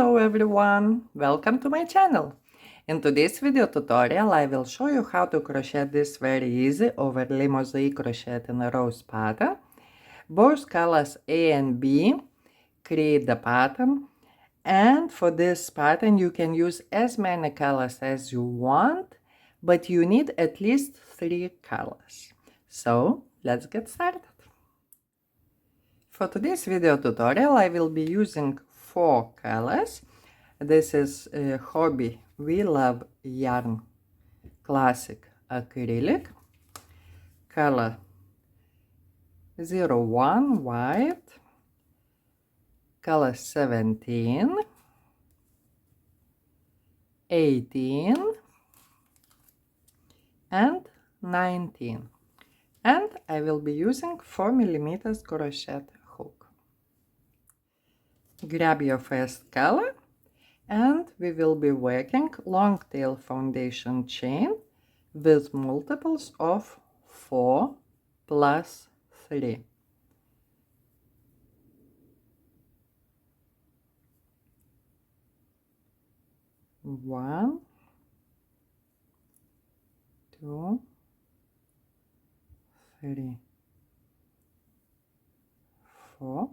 Hello everyone, welcome to my channel. In today's video tutorial I will show you how to crochet this very easy overlay mosaic crochet in a rose pattern. Both colors A and B create the pattern, and for this pattern you can use as many colors as you want, but you need at least 3 colors. So let's get started. For today's video tutorial I will be using 4 colors. This is Hobby We Love Yarn Classic Acrylic, color 01 white, color 17, 18 and 19. And I will be using 4mm crochet hook. Grab your first color and we will be working long tail foundation chain with multiples of 4 plus 3. One, 2, 3, 4.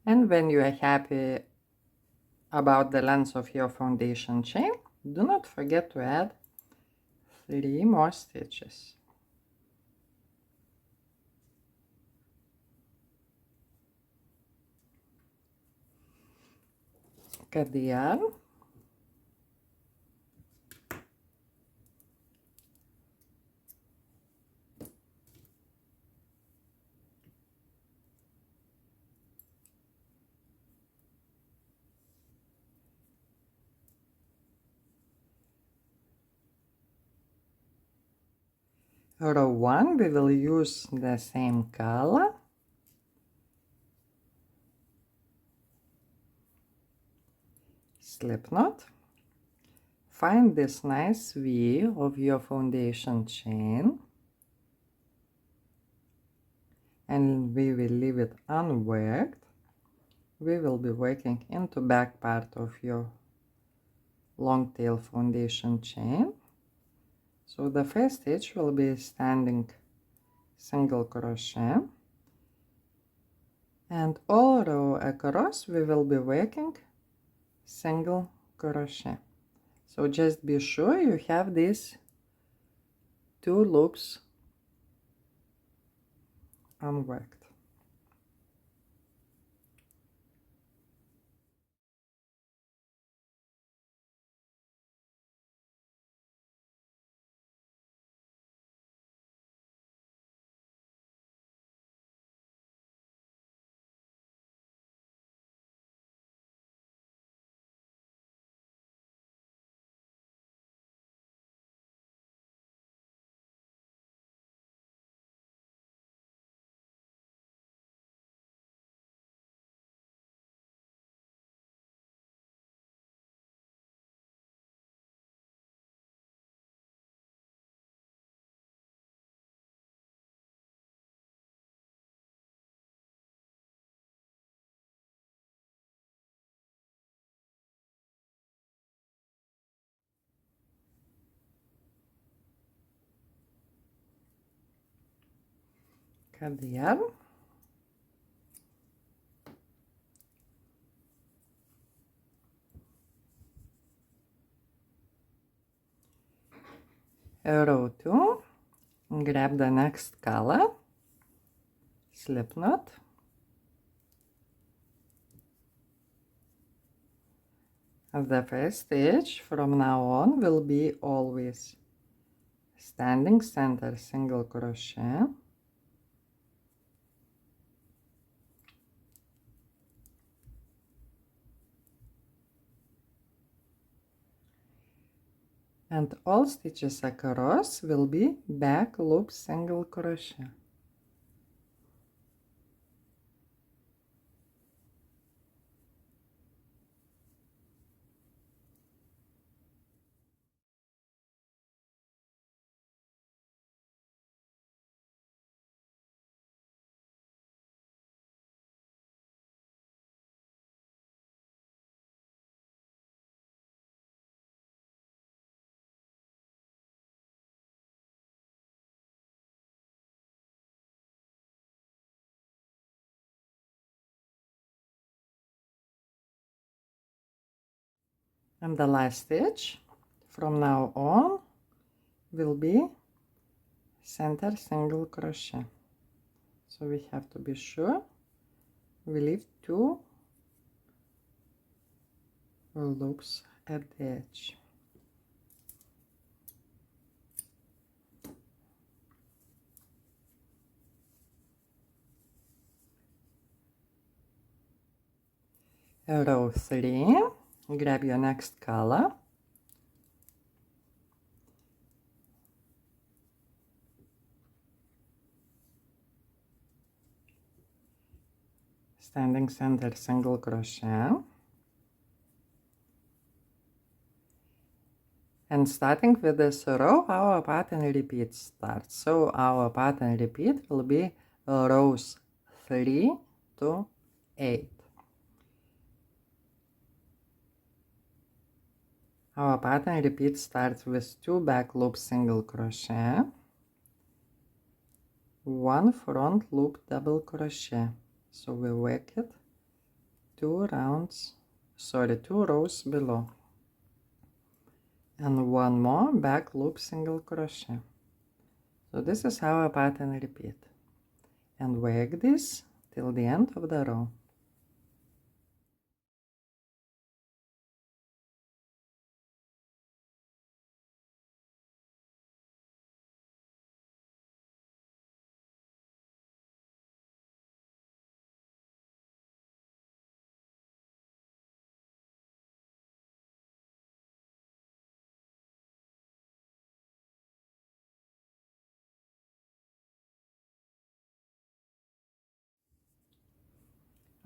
And when you are happy about the length of your foundation chain, do not forget to add 3 more stitches. Cut the yarn. Row 1 we will use the same color. Slip knot. Find this nice V of your foundation chain and we will leave it unworked. We will be working into back part of your long tail foundation chain. So the first stitch will be standing single crochet, and all row across we will be working single crochet. So just be sure you have these 2 loops unworked. Cut the yarn. Row 2, grab the next color, slip knot, the first stitch from now on will be always standing center single crochet, And all stitches across will be back loop single crochet. And the last stitch from now on will be center single crochet. So we have to be sure we leave 2 loops at the edge. Row 3, grab your next color. Standing center single crochet. And starting with this row, our pattern repeat starts. So our pattern repeat will be rows 3 to 8. Our pattern repeat starts with 2 back loop single crochet, 1 front loop double crochet. So we work it 2 rows below, and 1 more back loop single crochet. So this is our pattern repeat, and work this till the end of the row.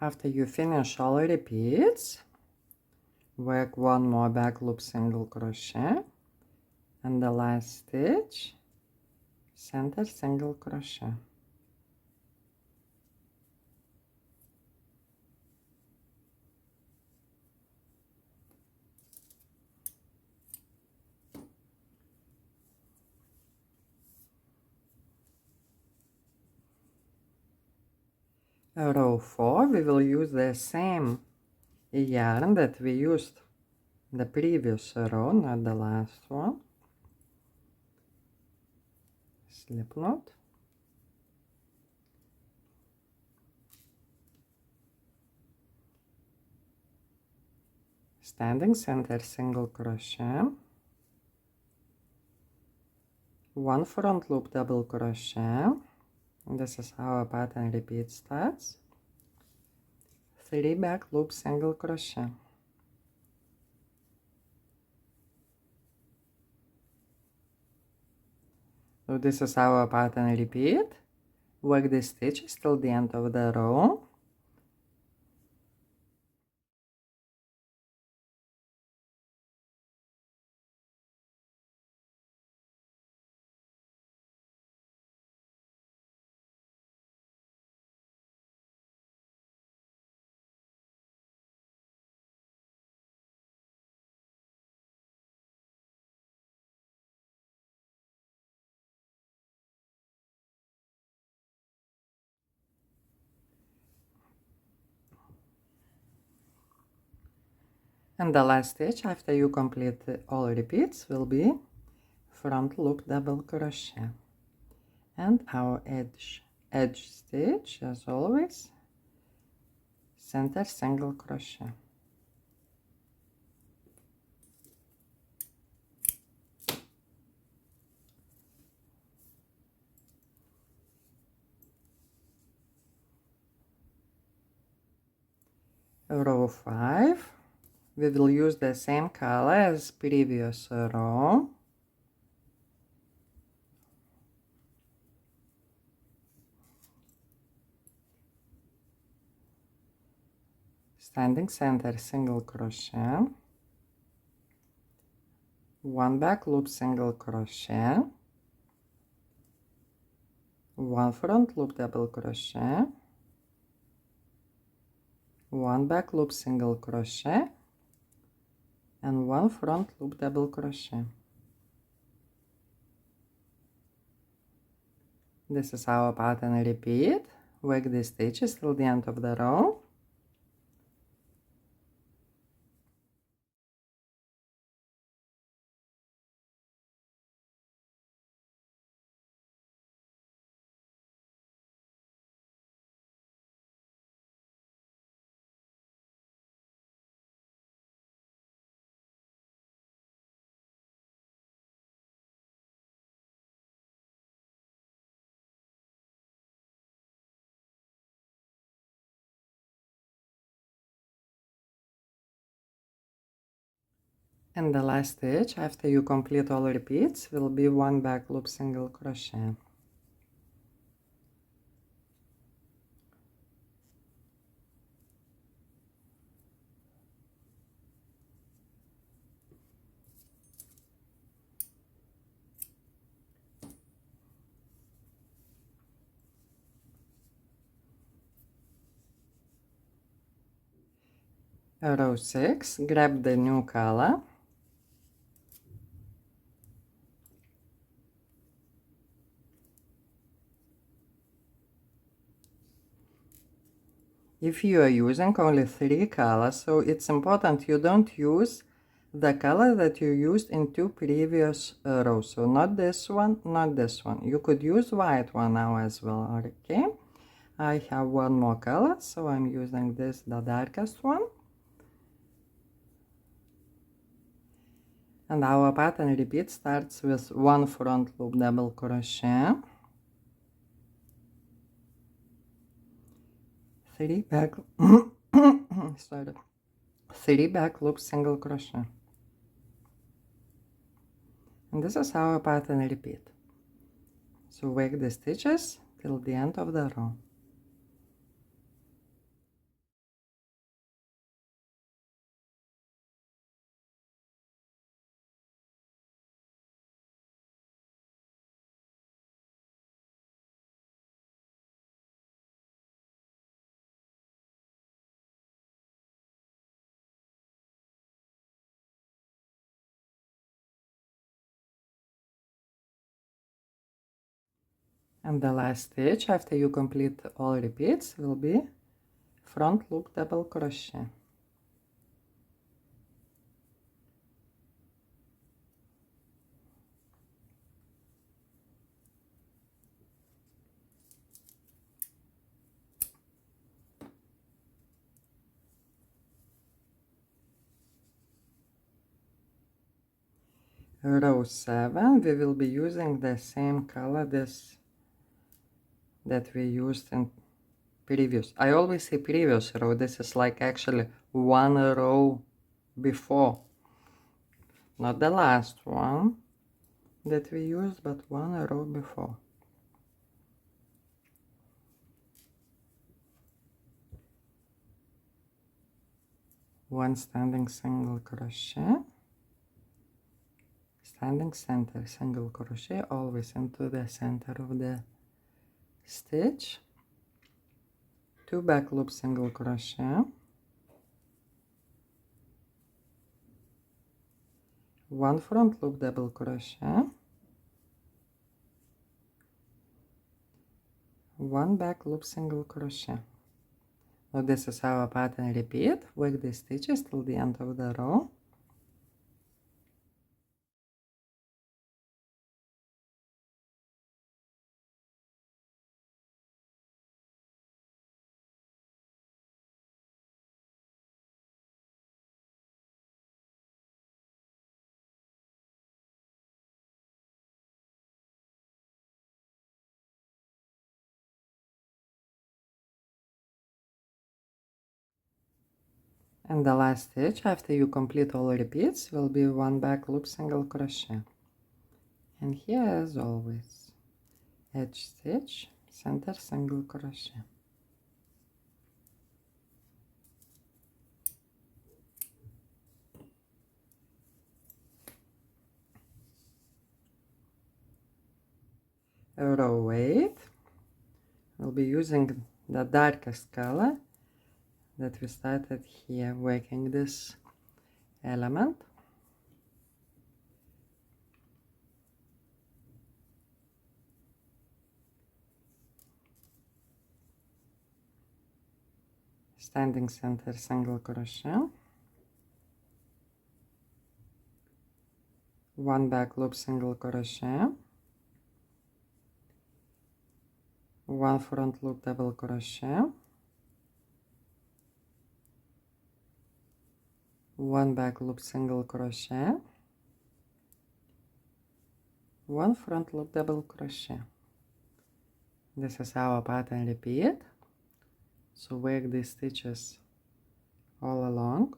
After you finish all repeats, work 1 more back loop single crochet, and the last stitch center single crochet. Row 4, we will use the same yarn that we used the previous row, not the last one. Slip knot. Standing center single crochet, 1 front loop double crochet. This is how our pattern repeat starts. 3 back loop single crochet. So this is our pattern repeat. Work the stitches till the end of the row. And the last stitch after you complete all repeats will be front loop double crochet. And our edge stitch, as always, center single crochet. Row 5, we will use the same color as previous row. Standing center single crochet, 1 back loop single crochet, 1 front loop double crochet, 1 back loop single crochet, and 1 front loop double crochet. This is our pattern. Repeat. Work the stitches till the end of the row. And the last stitch after you complete all repeats will be 1 back loop single crochet. Row 6, grab the new color. If you are using only 3 colors, so it's important you don't use the color that you used in 2 previous rows. So not this one, not this one. You could use white one now as well, okay? I have one more color, so I'm using this, the darkest one. And our pattern repeat starts with 1 front loop double crochet, 3 back, sorry, 3 back loop single crochet. And this is our pattern repeat. So work the stitches till the end of the row. And the last stitch after you complete all repeats will be front loop double crochet. Row 7, we will be using the same color that we used in previous. I always say previous row. This is like actually one row before. Not the last one that we used, but one row before. One standing single crochet, standing center single crochet, always into the center of the stitch, 2 back loop single crochet, 1 front loop double crochet, 1 back loop single crochet. Now this is our pattern repeat. Work the stitches till the end of the row. And the last stitch after you complete all repeats will be 1 back loop single crochet. And here, as always, edge stitch, center single crochet. Row 8, we'll be using the darkest color that we started here, working this element. Standing center single crochet, 1 back loop single crochet, 1 front loop double crochet, 1 back loop single crochet, 1 front loop double crochet. This is our pattern repeat, so work these stitches all along.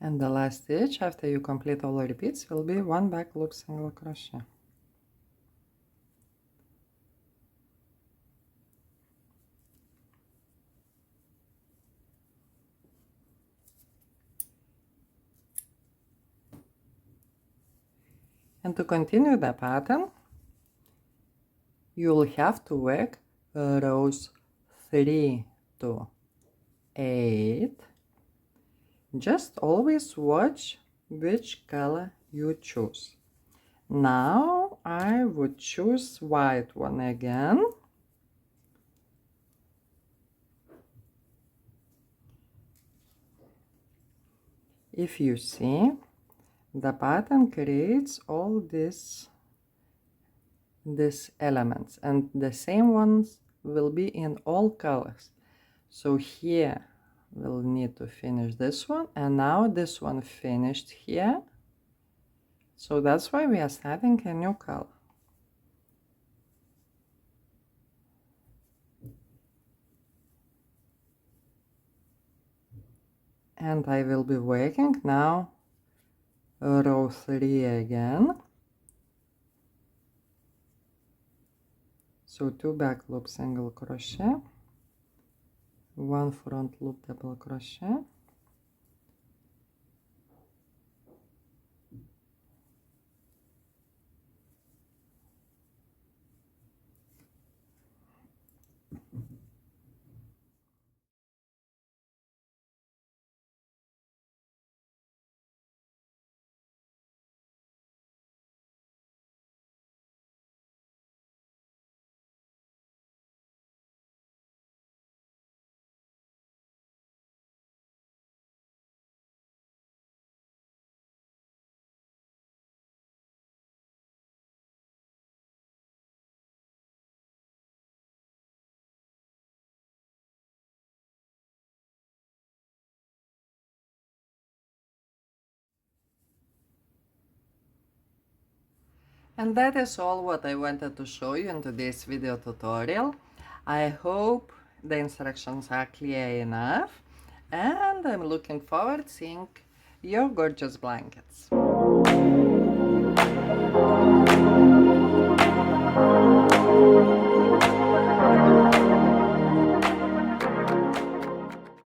And the last stitch after you complete all the repeats will be 1 back loop single crochet. And to continue the pattern, you will have to work rows 3 to 8. Just always watch which color you choose. Now I would choose white one again. If you see, the pattern creates all these elements, and the same ones will be in all colors. So here we'll need to finish this one, and now this one finished here. So that's why we are starting a new color. And I will be working now row 3 again. So 2 back loop single crochet, 1 front loop double crochet, and that is all what I wanted to show you in today's video tutorial. I hope the instructions are clear enough, and I'm looking forward to seeing your gorgeous blankets.